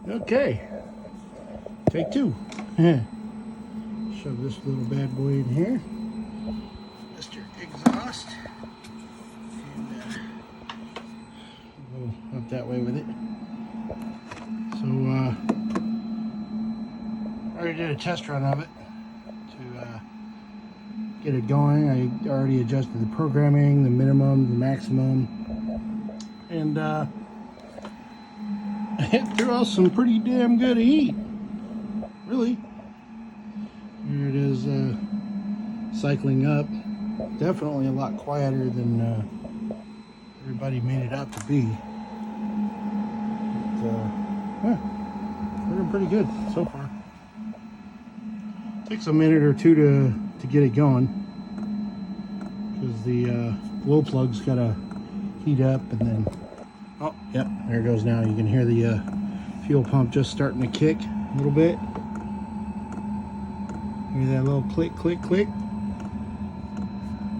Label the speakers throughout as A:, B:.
A: Okay, take two. Shove this little bad boy in here. Mr. Exhaust. And go up that way with it. So, I already did a test run of it to get it going. I already adjusted the programming, the minimum, the maximum, and it threw out some pretty damn good heat. Really. Here it is cycling up. Definitely a lot quieter than everybody made it out to be. But, yeah, looking pretty good so far. Takes a minute or two to get it going because the glow plug's got to heat up, and then oh yep, there it goes. Now you can hear the fuel pump just starting to kick a little bit. Hear that little click click click?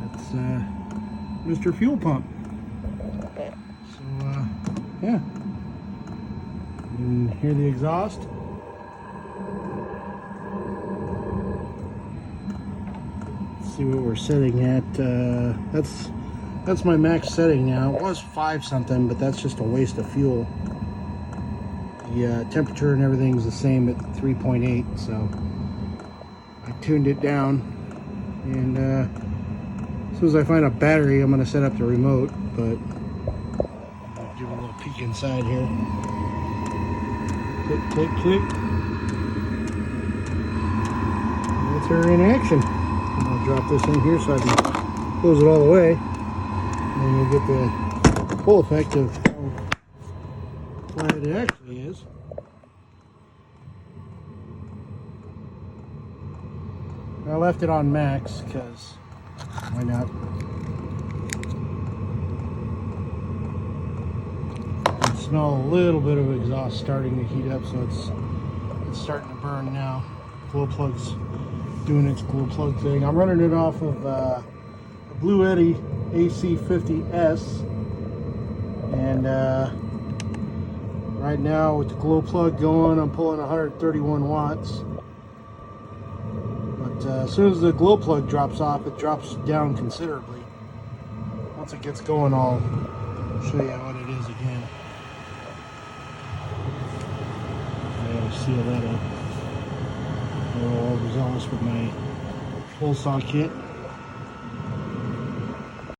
A: That's Mr. Fuel Pump. So yeah, you can hear the exhaust. See what we're setting at. That's my max setting now. It was 5 something, but that's just a waste of fuel. The temperature and everything's the same at 3.8, so I tuned it down. And as soon as I find a battery, I'm going to set up the remote. But I'll give a little peek inside here. Click, click, click. That's her in action. I'll drop this in here so I can close it all the way, and then you'll get the full effect of how quiet it actually is. I left it on max because why not? I can smell a little bit of exhaust starting to heat up, so it's starting to burn now. Glow plug's doing its glow plug thing. I'm running it off of a Bluetti AC50S, and right now with the glow plug going, I'm pulling 131 watts. But as soon as the glow plug drops off, it drops down considerably. Once it gets going, I'll show you what it is again. I gotta seal that up. I'm overzealous with my hole saw kit.